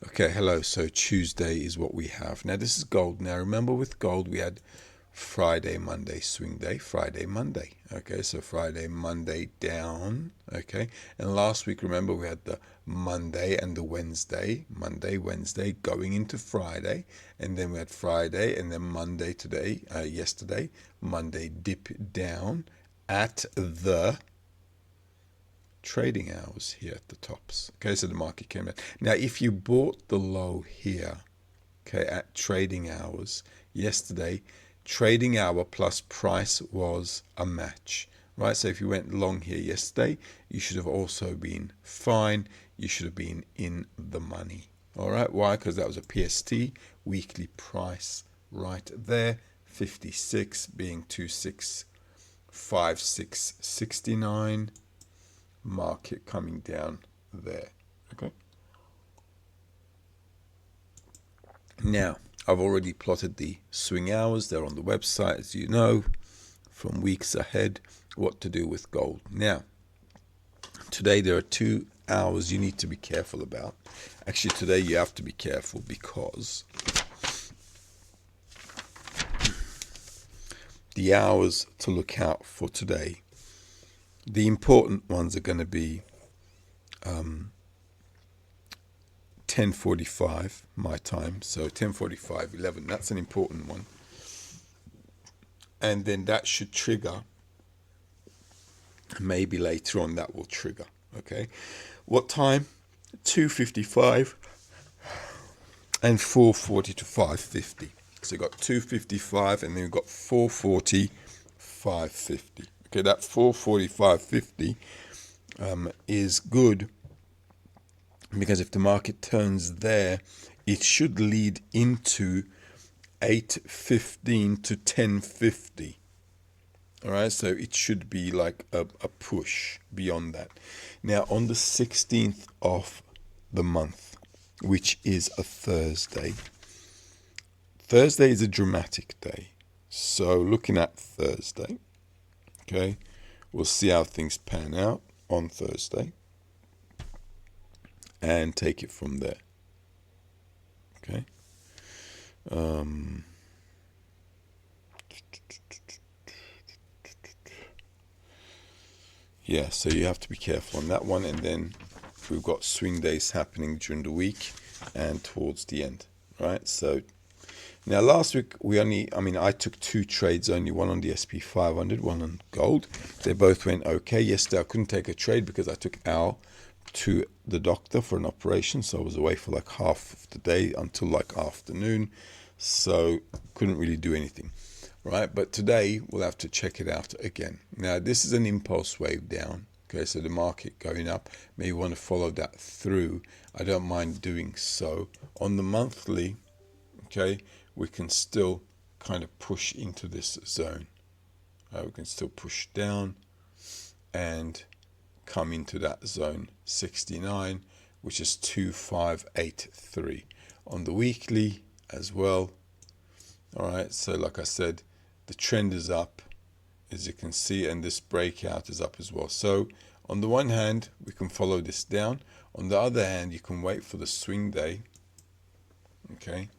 Okay, hello. So Tuesday is what we have. Now this is gold. Now remember with gold we had Friday, Monday, swing day, Friday, Monday. Okay, so Friday, Monday down. Okay, and last week remember we had the Monday and the Wednesday, Monday, Wednesday going into Friday, and then we had Friday and then Monday today, yesterday, Monday dip down at the trading hours here at the tops. Okay, so the market came in. Now, if you bought the low here, okay, at trading hours yesterday, trading hour plus price was a match, right? So if you went long here yesterday, you should have also been fine. You should have been in the money. All right, why? Because that was a PST weekly price right there, 56 being 265669. Market coming down there. Okay. Now, I've already plotted the swing hours. They're on the website, as you know, from weeks ahead, what to do with gold. Now, today there are 2 hours you need to be careful about. Actually, today you have to be careful because the hours to look out for today, the important ones are going to be 10:45 my time, so 10:45, 11. That's an important one, and then that should trigger. Maybe later on that will trigger. Okay, what time? 2:55 and 4:40 to 5:50. So you got 2:55 and then you've got 4:40, 5:50. Okay, that 4:40, 5:50 is good. Because if the market turns there, it should lead into 8:15 to 10:50. All right, so it should be like a push beyond that. Now, on the 16th of the month, which is a Thursday, Thursday is a dramatic day. So, looking at Thursday, okay, we'll see how things pan out on Thursday and take it from there. Okay. Yeah, so you have to be careful on that one. And then we've got swing days happening during the week and towards the end, right? So now last week I took 2 trades only, one on the SP 500, one on gold. They both went okay. Yesterday I couldn't take a trade because I took Al to the doctor for an operation, so I was away for like half of the day until like afternoon, so couldn't really do anything, right? But today we'll have to check it out again. Now this is an impulse wave down, okay, so the market going up, may want to follow that through. I don't mind doing so. On the monthly, okay, we can still kind of push into this zone. We can still push down and come into that zone 69, which is 2583 on the weekly as well. All right, so like I said, the trend is up, as you can see, and this breakout is up as well. So on the one hand, we can follow this down. On the other hand, you can wait for the swing day. Okay,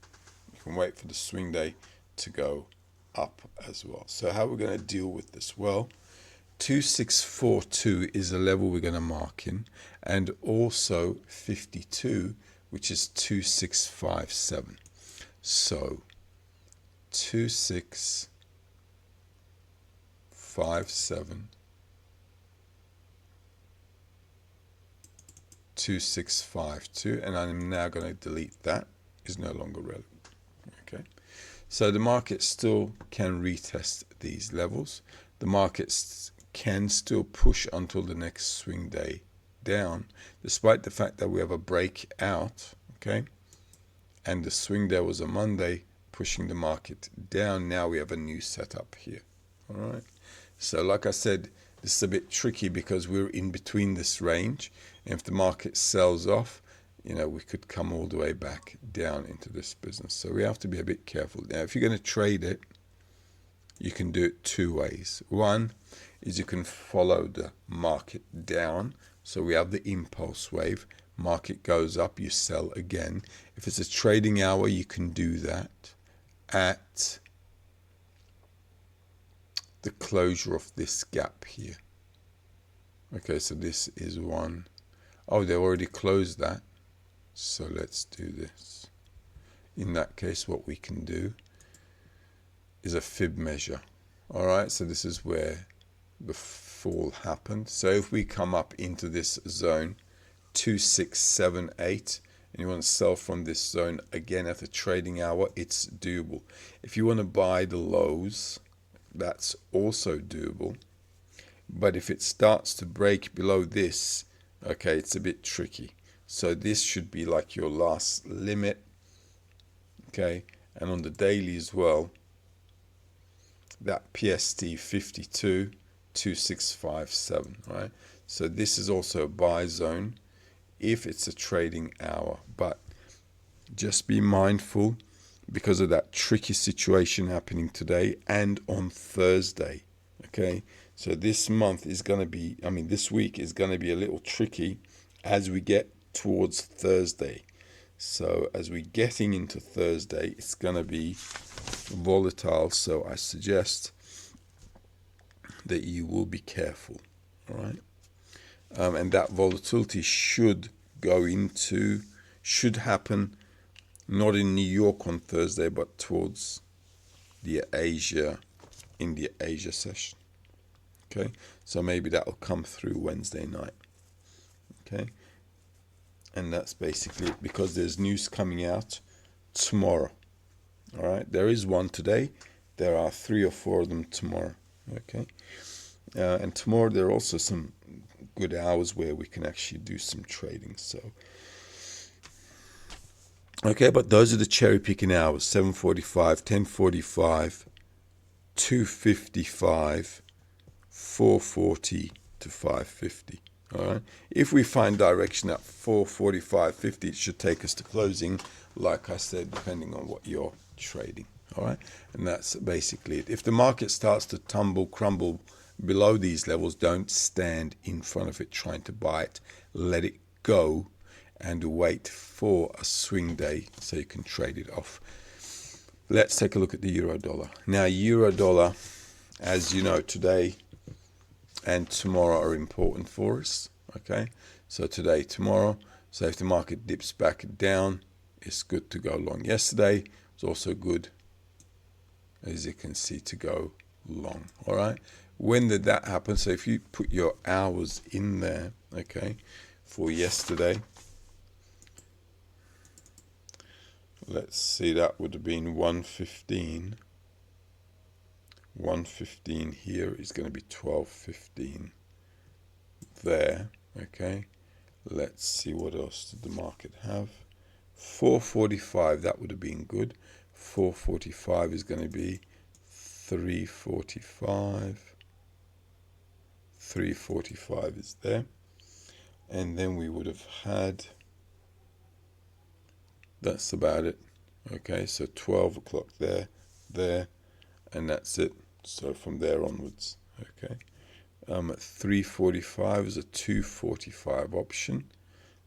you can wait for the swing day to go up as well. So how we're going to deal with this? Well, 2642 is the level we're going to mark in, and also 52, which is 2657. So 2657, 2652, and I'm now going to delete that. Is no longer relevant. Okay, so the market still can retest these levels. The markets can still push until the next swing day down, despite the fact that we have a breakout, okay, and the swing day was a Monday, pushing the market down. Now we have a new setup here. All right, so like I said, this is a bit tricky because we're in between this range, and if the market sells off, we could come all the way back down into this business. So we have to be a bit careful. Now, if you're going to trade it, you can do it 2 ways. One is you can follow the market down. So we have the impulse wave, Market goes up, you sell again. If it's a trading hour, you can do that at the closure of this gap here. Okay, so this is one. Oh, they already closed that. So let's do this. In that case, what we can do is a fib measure. All right, so this is where the fall happened. So if we come up into this zone, 2678, and you want to sell from this zone again at the trading hour, it's doable. If you want to buy the lows, that's also doable. But if it starts to break below this, okay, it's a bit tricky. So this should be like your last limit, okay? And on the daily as well, that PST 52, 2657, right? So this is also a buy zone if it's a trading hour. But just be mindful because of that tricky situation happening today and on Thursday, okay? So this month is going to be, this week is going to be a little tricky as we get towards Thursday. So as we're getting into Thursday, it's going to be volatile. So I suggest that you will be careful, all right? And that volatility should happen not in New York on Thursday, but towards the India Asia session. Okay, so maybe that will come through Wednesday night. Okay, and that's basically it because there's news coming out tomorrow. All right, there is one today. There are 3 or 4 of them tomorrow. Okay, and tomorrow there are also some good hours where we can actually do some trading. So, okay, but those are the cherry picking hours: 7:45, 10:45, 2:55. 4:40 to 5:50. All right. If we find direction at 4:45.50, it should take us to closing, like I said, depending on what you're trading. All right. And that's basically it. If the market starts to crumble below these levels, don't stand in front of it trying to buy it. Let it go and wait for a swing day so you can trade it off. Let's take a look at the euro dollar. Now, euro dollar, as you know, today and tomorrow are important for us. Okay, so today, tomorrow. So if the market dips back down, it's good to go long. Yesterday was also good, as you can see, to go long. All right, when did that happen? So if you put your hours in there, okay, for yesterday, let's see, that would have been 1:15. 1:15 here is going to be 12:15 there. Okay, let's see what else did the market have. 4:45, that would have been good. 4:45 is going to be 3:45. 3:45 is there, and then we would have had, that's about it. Okay, so 12 o'clock there, and that's it. So from there onwards, okay. 3:45 is a 2:45 option.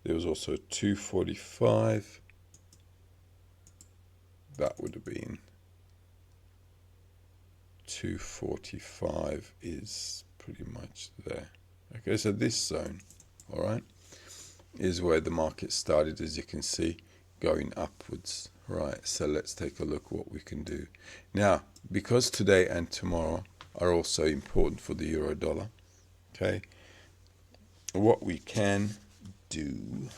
There was also a 2:45. That would have been 2:45 is pretty much there. Okay, so this zone, all right, is where the market started, as you can see, going upwards. Right, so let's take a look what we can do. Now, because today and tomorrow are also important for the euro dollar, okay, what we can do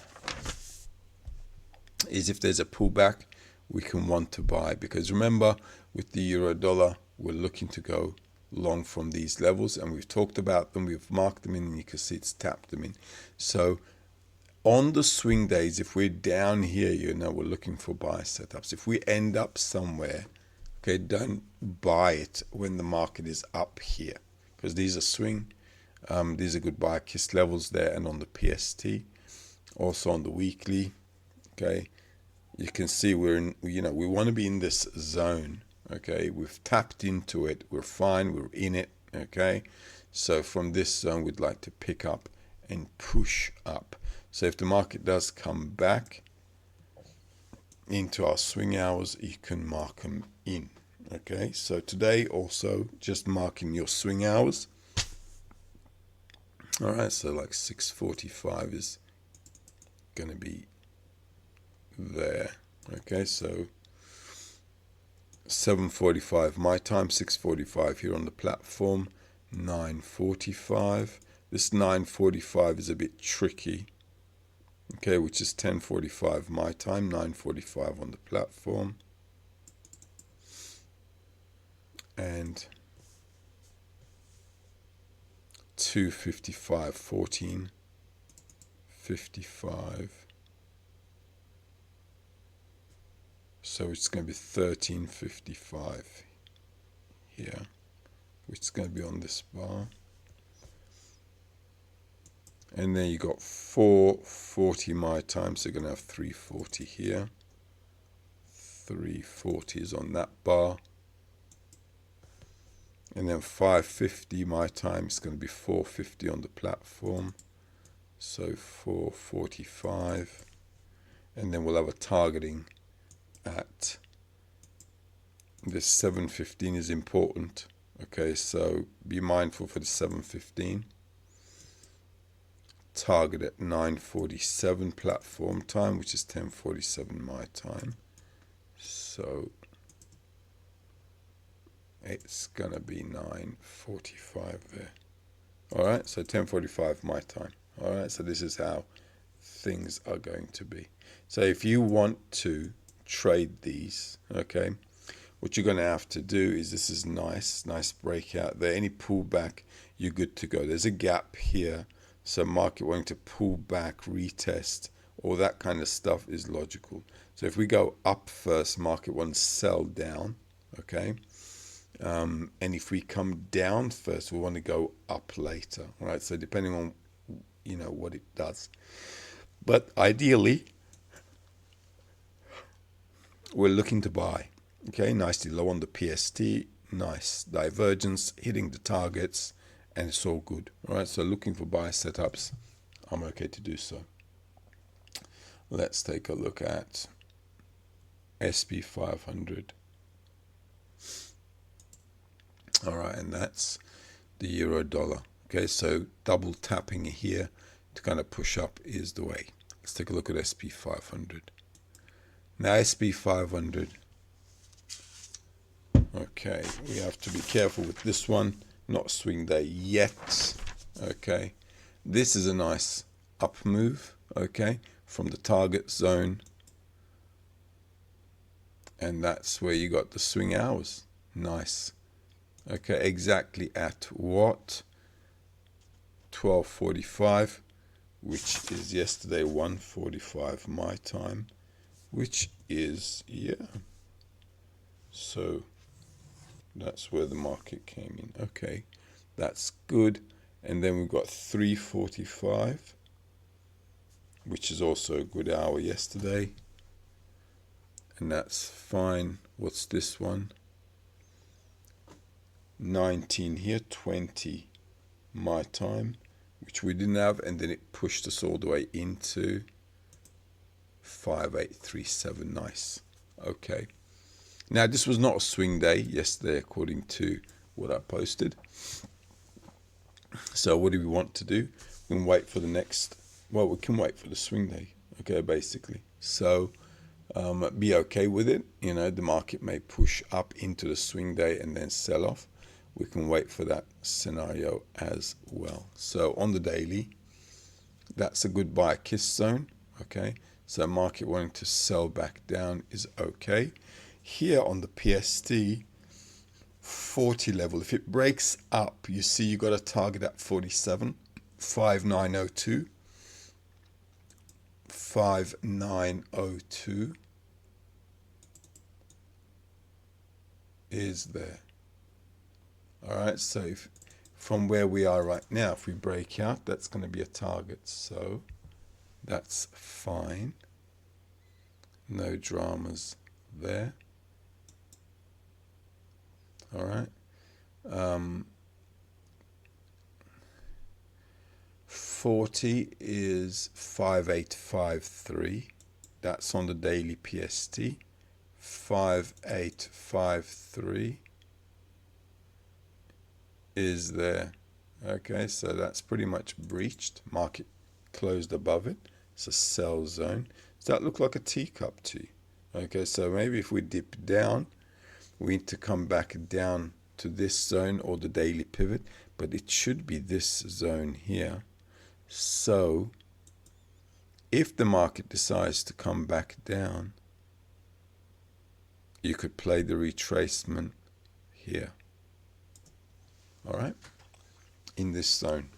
is if there's a pullback, we can want to buy. Because remember, with the euro dollar, we're looking to go long from these levels, and we've talked about them, we've marked them in, and you can see it's tapped them in. So on the swing days, if we're down here, we're looking for buy setups. If we end up somewhere, okay, don't buy it when the market is up here, because these are swing. These are good buy kiss levels there, and on the PST, also on the weekly, okay, you can see we're in, we want to be in this zone, okay. We've tapped into it, we're fine, we're in it, okay. So from this zone, we'd like to pick up and push up. So if the market does come back into our swing hours, you can mark them in. Okay, so today also just marking your swing hours. All right, so like 6:45 is going to be there. Okay, so 7:45 my time, 6:45 here on the platform, 9:45. This 9:45 is a bit tricky. Okay, which is 10:45 my time, 9:45 on the platform. And 2:55, 14:55. So it's going to be 13:55 here, which is going to be on this bar. And then you got 4:40 my time, so you're going to have 3:40 here. 3:40 is on that bar. And then 5:50 my time, it's going to be 4:50 on the platform. So 4:45. And then we'll have a targeting at this 7:15 is important. Okay, so be mindful for the 7:15. Target at 9:47 platform time, which is 10:47 my time. So it's gonna be 9:45 there. All right, so 10:45 my time. All right, so this is how things are going to be. So if you want to trade these, okay, what you're going to have to do is, this is nice breakout there. Any pullback, you're good to go. There's a gap here, so market wanting to pull back, retest, all that kind of stuff is logical. So if we go up first, market wants to sell down, okay, and if we come down first, we want to go up later. All right, so depending on what it does, but ideally we're looking to buy. Okay, nicely low on the PST, nice divergence, hitting the targets, and it's all good. All right, so looking for buy setups, I'm okay to do so. Let's take a look at SP 500. All right, and that's the euro dollar. Okay, so double tapping here to kind of push up is the way. Let's take a look at SP 500. Now SP 500. Okay, we have to be careful with this one. Not swing day yet. Okay, this is a nice up move. Okay, from the target zone, and that's where you got the swing hours. Nice. Okay, exactly at what? 12:45, which is yesterday 1:45 my time, which is, yeah, so that's where the market came in. Okay, that's good. And then we've got 3:45, which is also a good hour yesterday, and that's fine. What's this one? 19 here, 20 my time, which we didn't have, and then it pushed us all the way into 5837. Nice. Okay, now this was not a swing day yesterday according to what I posted. So what do we want to do? We can wait for the next, well, we can wait for the swing day. Okay, basically. So be okay with it. The market may push up into the swing day and then sell off. We can wait for that scenario as well. So on the daily, that's a good buy kiss zone. Okay, so market wanting to sell back down is okay. Here on the PST 40 level, if it breaks up, you see you got a target at 47, 5902, 5902 is there. All right, so if, from where we are right now, if we break out, that's going to be a target. So that's fine. No dramas there. All right. 40 is 5853. That's on the daily PST. 5853 is there. Okay, so that's pretty much breached. Market closed above it. It's a sell zone. Does that look like a teacup to you? Okay, so maybe if we dip down, we need to come back down to this zone or the daily pivot, but it should be this zone here. So if the market decides to come back down, you could play the retracement here. All right, in this zone.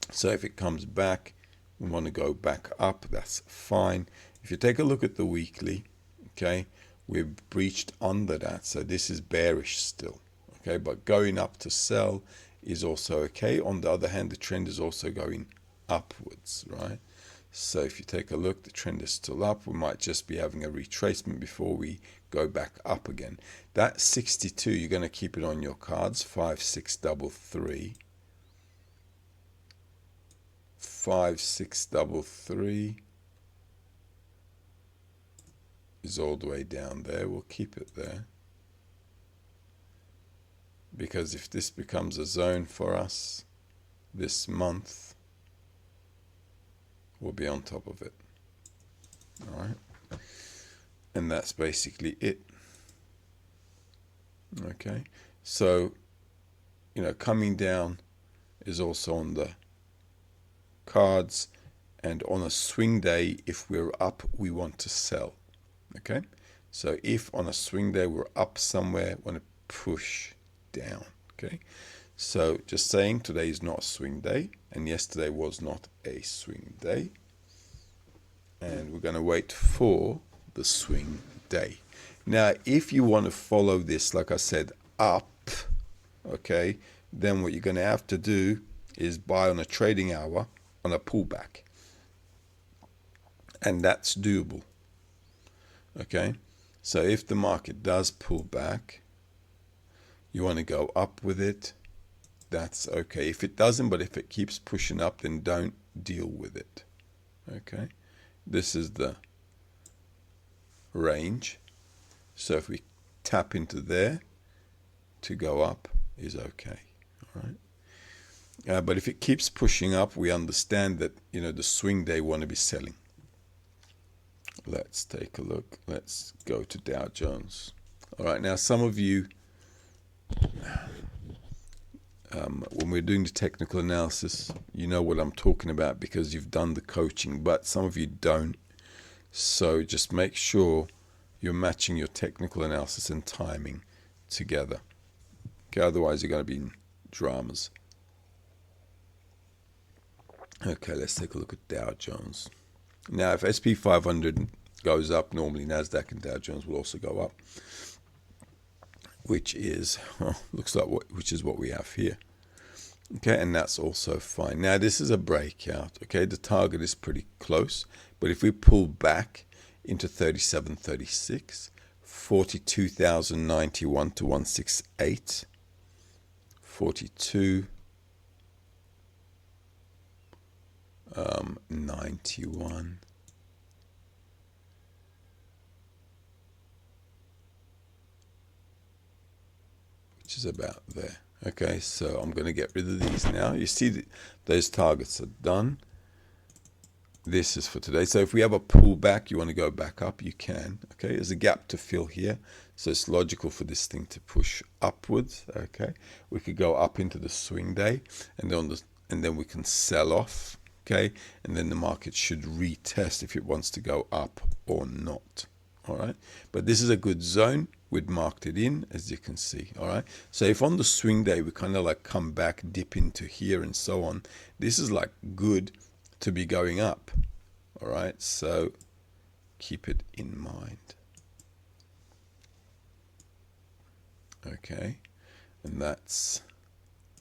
So if it comes back, we want to go back up, that's fine. If you take a look at the weekly, okay, we've breached under that, so this is bearish still, okay, but going up to sell is also okay. On the other hand, the trend is also going upwards, right? So if you take a look, the trend is still up. We might just be having a retracement before we go back up again. That 62, you're going to keep it on your cards. 5633. 5633 is all the way down there. We'll keep it there, because if this becomes a zone for us this month, we'll be on top of it. All right, and that's basically it. Okay, so coming down is also on the cards, and on a swing day, if we're up, we want to sell. Okay, so if on a swing day we're up somewhere, we want to push down. Okay, so just saying, today is not a swing day, and yesterday was not a swing day, and we're going to wait for the swing day. Now if you want to follow this, like I said, up, okay, then what you're going to have to do is buy on a trading hour on a pullback, and that's doable. Okay, so if the market does pull back, you want to go up with it, that's okay. If it doesn't, but if it keeps pushing up, then don't deal with it. Okay, this is the range, so if we tap into there to go up is okay. All right, but if it keeps pushing up, we understand that the swing day want to be selling. Let's take a look. Let's go to Dow Jones. All right, now some of you, when we're doing the technical analysis, you know what I'm talking about because you've done the coaching, but some of you don't. So just make sure you're matching your technical analysis and timing together. Okay, otherwise you're going to be in dramas. Okay, let's take a look at Dow Jones. Now, if SP 500 goes up, normally Nasdaq and Dow Jones will also go up, which is which is what we have here. Okay, and that's also fine. Now, this is a breakout. Okay, the target is pretty close, but if we pull back into 37.36, 42,091 to 168, 42. 91, which is about there. Okay, so I'm going to get rid of these now. You see those targets are done. This is for today. So if we have a pullback, you want to go back up, you can. Okay, there's a gap to fill here, so it's logical for this thing to push upwards. Okay, we could go up into the swing day, and then we can sell off. Okay, and then the market should retest if it wants to go up or not. All right, but this is a good zone. We'd marked it in, as you can see. All right, so if on the swing day we kind of like come back, dip into here and so on, this is like good to be going up. All right, so keep it in mind. Okay, and that's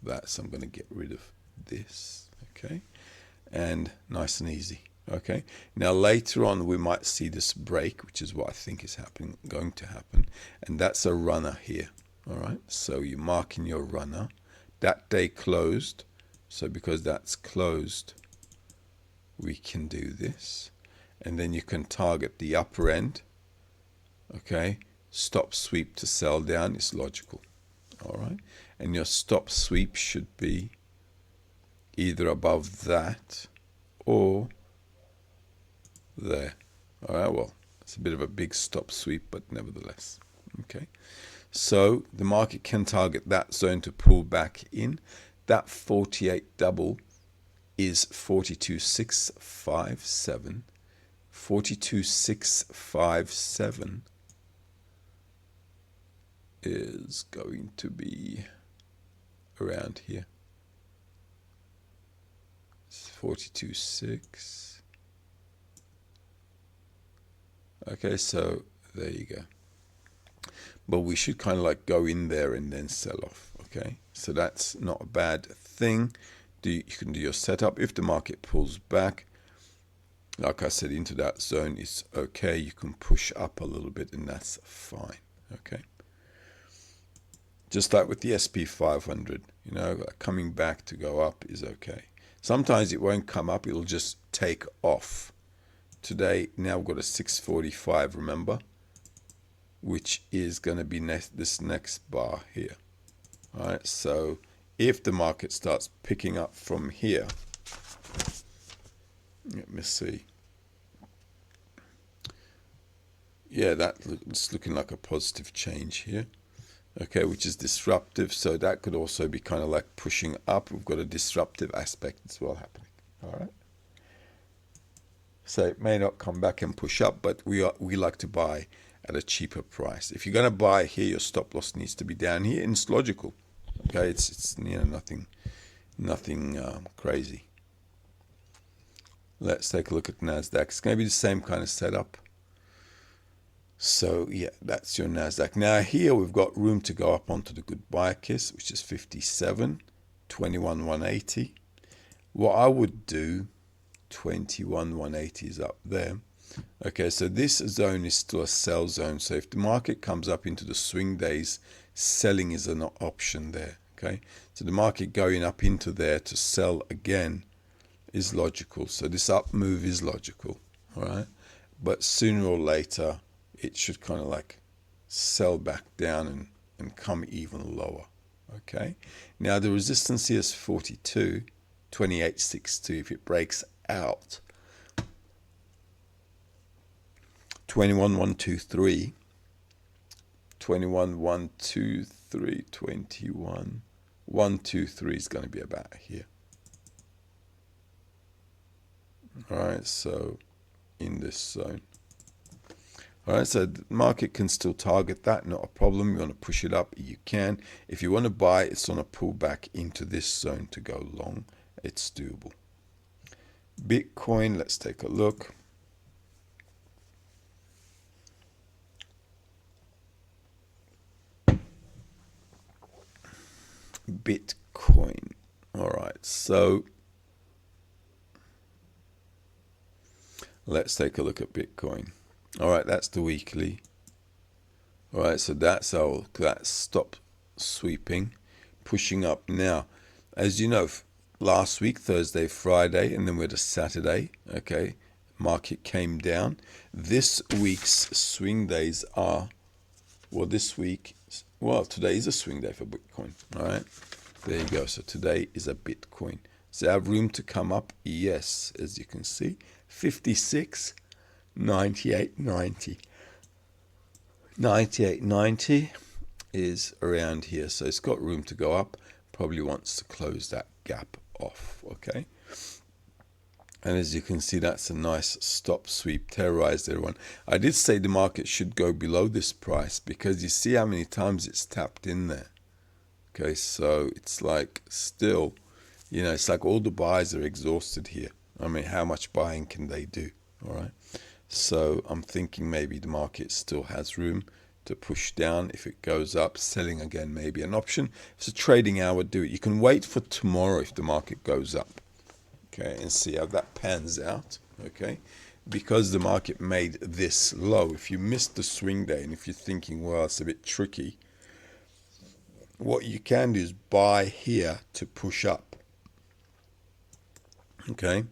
I'm going to get rid of this. Okay, and nice and easy. Okay, now later on we might see this break, which is what I think is going to happen, and that's a runner here. All right, so you're marking your runner. That day closed So because that's closed, we can do this. And then you can target the upper end. Okay. Stop sweep to sell down is logical. All right. And your stop sweep should be either above that or there. All right. Well, it's a bit of a big stop sweep, but nevertheless. Okay. So the market can target that zone to pull back in. That 48 double is 42,657. 42,657 is going to be around here. It's 42,6. Okay, so there you go. But we should kind of like go in there and then sell off. Okay, so that's not a bad thing. You can do your setup. If the market pulls back, like I said, into that zone, it's okay. You can push up a little bit and that's fine. Okay. Just like with the SP 500, you know, coming back to go up is okay. Sometimes it won't come up. It'll just take off. Today, now we've got a 645, remember, which is going to be this next bar here. All right. So if the market starts picking up from here, let me see. Yeah, that's looking like a positive change here. Okay, which is disruptive. So that could also be kind of like pushing up. We've got a disruptive aspect as well happening. All right. So it may not come back and push up, but we like to buy at a cheaper price. If you're going to buy here, your stop loss needs to be down here, and it's logical. Okay, it's you know nothing crazy. Let's take a look at Nasdaq. It's going to be the same kind of setup. So yeah, that's your Nasdaq. Now here we've got room to go up onto the good buy kiss, which is 57, 21,180. What I would do, 21,180 is up there. Okay, so this zone is still a sell zone. So if the market comes up into the swing days, selling is an option there. Okay, so the market going up into there to sell again is logical. So this up move is logical. All right, but sooner or later it should kind of like sell back down and come even lower. Okay, now the resistance here is 42, 28.62. If it breaks out, 21,123, 21,123, 21,123 is going to be about here. All right, so in this zone. All right, so the market can still target that, not a problem. You want to push it up, you can. If you want to buy, it's on a pullback into this zone to go long. It's doable. Bitcoin, let's take a look. Bitcoin. All right, so let's take a look at Bitcoin. All right, that's the weekly. All right, so that's stop sweeping, pushing up now. As you know, last week, Thursday, Friday, and then we had a Saturday. Okay, market came down. This week's swing days are, well, today is a swing day for Bitcoin. All right, there you go. So today is a Bitcoin. So I have room to come up. Yes, as you can see, 56. 98.90. 98.90 is around here, so it's got room to go up. Probably wants to close that gap off. Okay, and as you can see, that's a nice stop sweep, terrorized everyone. I did say the market should go below this price because you see how many times it's tapped in there. Okay, so it's like still, you know, it's like all the buyers are exhausted here. I mean, how much buying can they do? All right. So I'm thinking maybe the market still has room to push down. If it goes up, selling again may be an option. If it's a trading hour, do it. You can wait for tomorrow if the market goes up, okay, and see how that pans out, okay, because the market made this low. If you missed the swing day and if you're thinking, well, it's a bit tricky, what you can do is buy here to push up, Okay.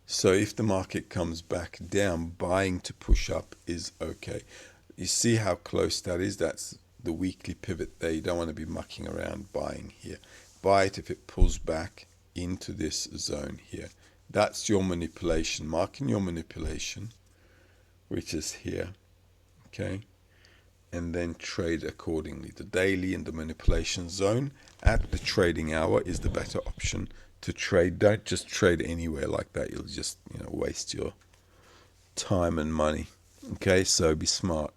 So if the market comes back down, buying to push up is okay. You see how close that is? That's the weekly pivot there. You don't want to be mucking around buying here. Buy it if it pulls back into this zone here. That's your manipulation. Marking your manipulation, which is here. Okay. And then trade accordingly. The daily and the manipulation zone at the trading hour is the better option to trade. Don't just trade anywhere like that. You'll just, waste your time and money. Okay, so be smart.